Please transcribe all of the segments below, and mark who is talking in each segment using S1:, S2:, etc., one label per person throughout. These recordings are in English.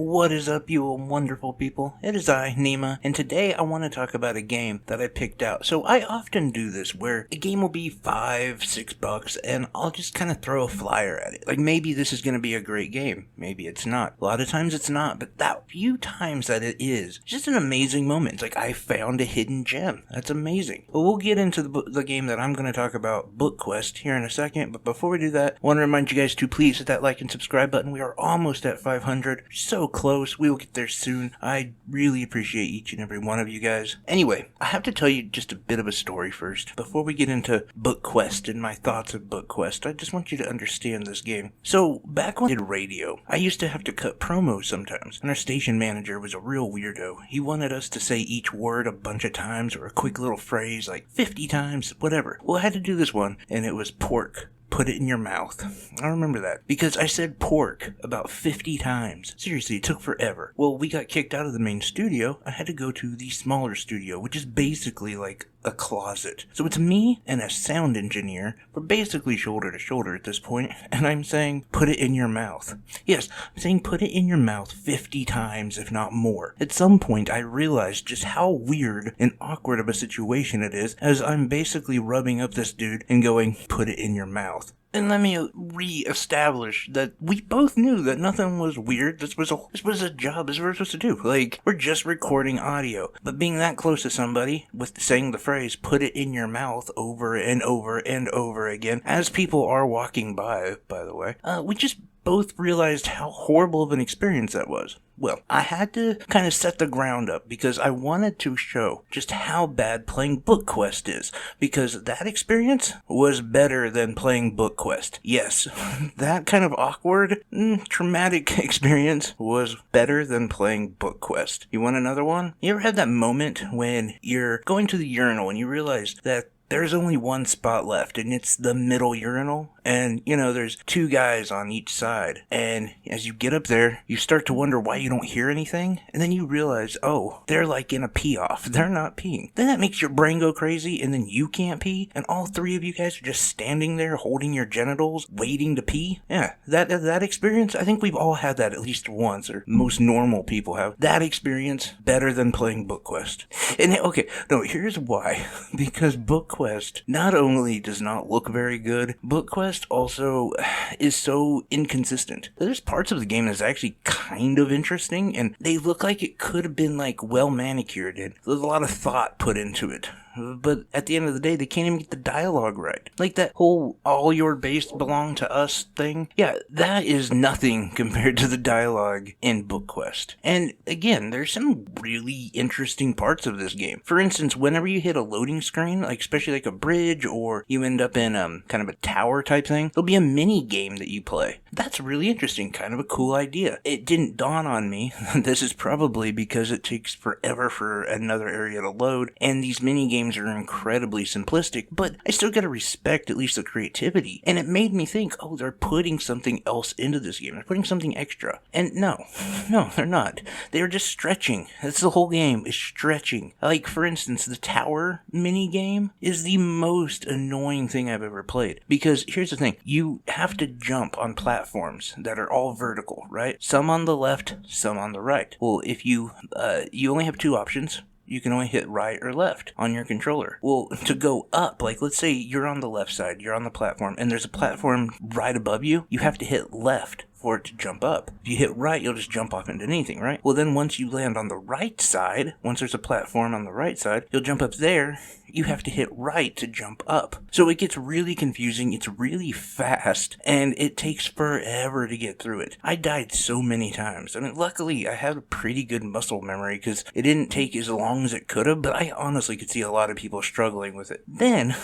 S1: What is up, you wonderful people? It is I, Nima, and today I want to talk about a game that I picked out. So I often do this where a game will be $5-6, and I'll just kind of throw a flyer at it. Like maybe this is going to be a great game, maybe it's not. A lot of times it's not, but that few times that it is, it's just an amazing moment. It's like I found a hidden gem. That's amazing. Well, we'll get into the game that I'm going to talk about, Book Quest, here in a second. But before we do that, I want to remind you guys to please hit that like and subscribe button. We are almost at 500. So close. We will get there soon. I really appreciate each and every one of you guys. Anyway, I have to tell you just a bit of a story first. Before we get into Book Quest and my thoughts of Book Quest, I just want you to understand this game. So, back when I did radio, I used to have to cut promos sometimes, and our station manager was a real weirdo. He wanted us to say each word a bunch of times, or a quick little phrase like 50 times, whatever. Well, I had to do this one, and it was pork. Put it in your mouth. I remember that because I said pork about 50 times. Seriously, it took forever. Well, we got kicked out of the main studio. I had to go to the smaller studio, which is basically like a closet. So it's me and a sound engineer. We're basically shoulder to shoulder at this point, and I'm saying, put it in your mouth. Yes, I'm saying put it in your mouth 50 times, if not more. At some point, I realized just how weird and awkward of a situation it is, as I'm basically rubbing up this dude and going, put it in your mouth. And let me re-establish that we both knew that nothing was weird. This was a job. This is what we're supposed to do. Like, we're just recording audio. But being that close to somebody with saying the phrase, put it in your mouth over and over and over again, as people are walking by the way, we just both realized how horrible of an experience that was. Well, I had to kind of set the ground up because I wanted to show just how bad playing Book Quest is, because that experience was better than playing Book Quest. Yes, that kind of awkward, traumatic experience was better than playing Book Quest. You want another one? You ever had that moment when you're going to the urinal and you realize that there's only one spot left, and it's the middle urinal, and, there's two guys on each side, and as you get up there, you start to wonder why you don't hear anything, and then you realize, oh, they're like in a pee-off, they're not peeing. Then that makes your brain go crazy, and then you can't pee, and all three of you guys are just standing there holding your genitals, waiting to pee. Yeah, that experience, I think we've all had that at least once, or most normal people have. That experience, better than playing Book Quest. And, okay, no, here's why. Because Book Quest not only does not look very good, Book Quest also is so inconsistent. There's parts of the game that's actually kind of interesting, and they look like it could have been like well manicured, and there's a lot of thought put into it. But at the end of the day, they can't even get the dialogue right. Like that whole all your base belong to us thing. Yeah, that is nothing compared to the dialogue in Book Quest. And again, there's some really interesting parts of this game. For instance, whenever you hit a loading screen, like especially like a bridge, or you end up in kind of a tower type thing, there'll be a mini game that you play. That's really interesting, kind of a cool idea. It didn't dawn on me. This is probably because it takes forever for another area to load, and these mini games are incredibly simplistic, but I still gotta respect at least the creativity. And it made me think, oh, they're putting something else into this game. They're putting something extra. And no, they're not. They're just stretching. That's the whole game, is stretching. Like, for instance, the tower mini game is the most annoying thing I've ever played. Because here's the thing, you have to jump on platforms that are all vertical, right? Some on the left, some on the right. Well, if you only have two options. You can only hit right or left on your controller. Well, to go up, like let's say you're on the left side, you're on the platform, and there's a platform right above you, you have to hit left for it to jump up. If you hit right, you'll just jump off into anything, right? Well, then once you land on the right side, once there's a platform on the right side, you'll jump up there, you have to hit right to jump up. So it gets really confusing, it's really fast, and it takes forever to get through it. I died so many times. I mean, luckily, I have a pretty good muscle memory, because it didn't take as long as it could have, but I honestly could see a lot of people struggling with it. Then,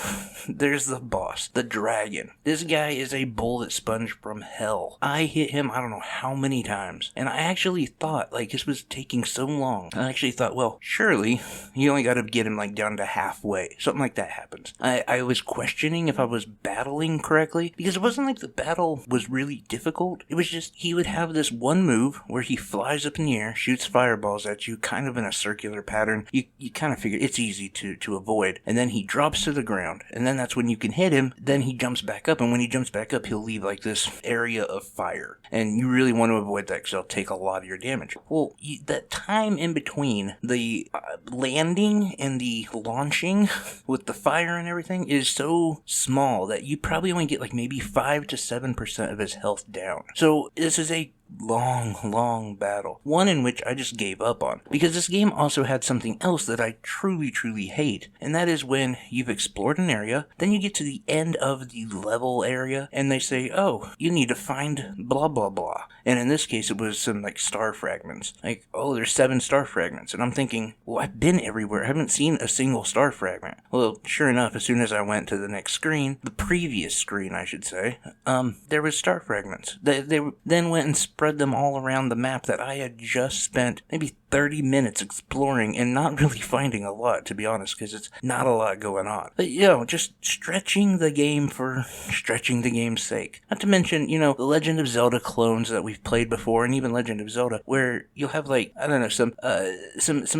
S1: there's the boss, the dragon. This guy is a bullet sponge from hell. I hit him I don't know how many times, and I actually thought like this was taking so long. I actually thought, well, surely you only got to get him like down to halfway away. Something like that happens. I was questioning if I was battling correctly, because it wasn't like the battle was really difficult. It was just he would have this one move where he flies up in the air, shoots fireballs at you, kind of in a circular pattern. You kind of figure it's easy to avoid. And then he drops to the ground, and then that's when you can hit him. Then he jumps back up, and when he jumps back up, he'll leave like this area of fire. And you really want to avoid that because it'll take a lot of your damage. Well, that time in between the landing and the launching with the fire and everything is so small that you probably only get like maybe 5 to 7% of his health down. So this is a long battle. One in which I just gave up on. Because this game also had something else that I truly hate. And that is when you've explored an area, then you get to the end of the level area, and they say, oh, you need to find blah blah blah. And in this case, it was some like star fragments. Like, oh, there's 7 star fragments. And I'm thinking, well, I've been everywhere. I haven't seen a single star fragment. Well, sure enough, as soon as I went to the next screen, the previous screen, I should say, there was star fragments. They then went and spread them all around the map that I had just spent maybe 30 minutes exploring and not really finding a lot, to be honest, because it's not a lot going on. But, just stretching the game for stretching the game's sake. Not to mention, the Legend of Zelda clones that we've played before, and even Legend of Zelda, where you'll have, like, I don't know, some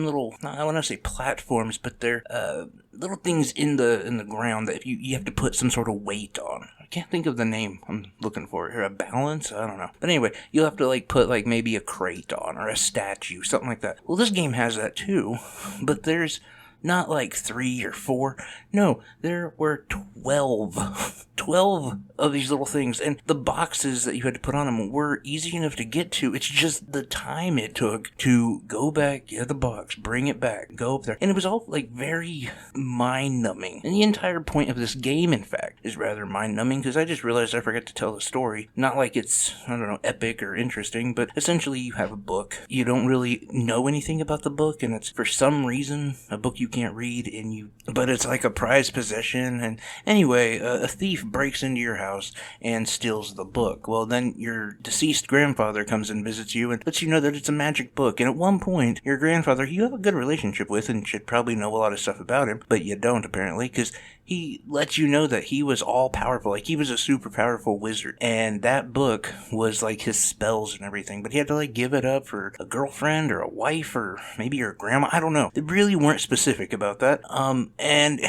S1: little, I want to say platforms, but they're, little things in the ground that you have to put some sort of weight on. I can't think of the name I'm looking for here. A balance? I don't know. But anyway, you'll have to like put like maybe a crate on or a statue, something like that. Well, this game has that too, but there's not like 3 or 4. No, there were 12. 12 of these little things. And the boxes that you had to put on them were easy enough to get to. It's just the time it took to go back, get the box, bring it back, go up there. And it was all like very mind-numbing. And the entire point of this game, in fact, is rather mind-numbing because I just realized I forgot to tell the story. Not like it's, I don't know, epic or interesting, but essentially you have a book. You don't really know anything about the book, and it's for some reason a book you can't read, but it's like a prized possession. And anyway, a thief breaks into your house and steals the book. Well, then your deceased grandfather comes and visits you and lets you know that it's a magic book. And at one point, your grandfather, you have a good relationship with and should probably know a lot of stuff about him, but you don't apparently, because he lets you know that he was all powerful, like he was a super powerful wizard, and that book was like his spells and everything, but he had to like give it up for a girlfriend or a wife or maybe your grandma, I don't know. They really weren't specific about that, and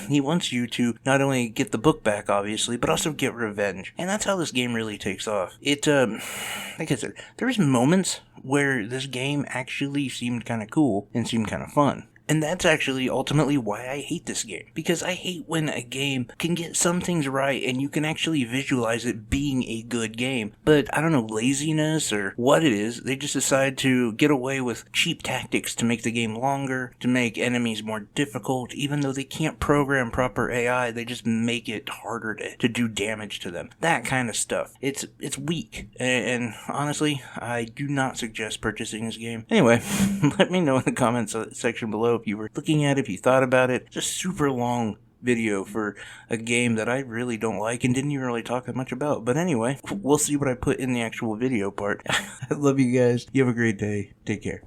S1: he wants you to not only get the book back, obviously, but also get revenge, and that's how this game really takes off. It, like I said, there's moments where this game actually seemed kind of cool and seemed kind of fun. And that's actually ultimately why I hate this game. Because I hate when a game can get some things right and you can actually visualize it being a good game. But, I don't know, laziness or what it is, they just decide to get away with cheap tactics to make the game longer, to make enemies more difficult. Even though they can't program proper AI, they just make it harder to do damage to them. That kind of stuff. It's weak. And honestly, I do not suggest purchasing this game. Anyway, let me know in the comments section below if you were looking at it, if you thought about it. It's a super long video for a game that I really don't like and didn't even really talk that much about. But anyway, we'll see what I put in the actual video part. I love you guys. You have a great day. Take care.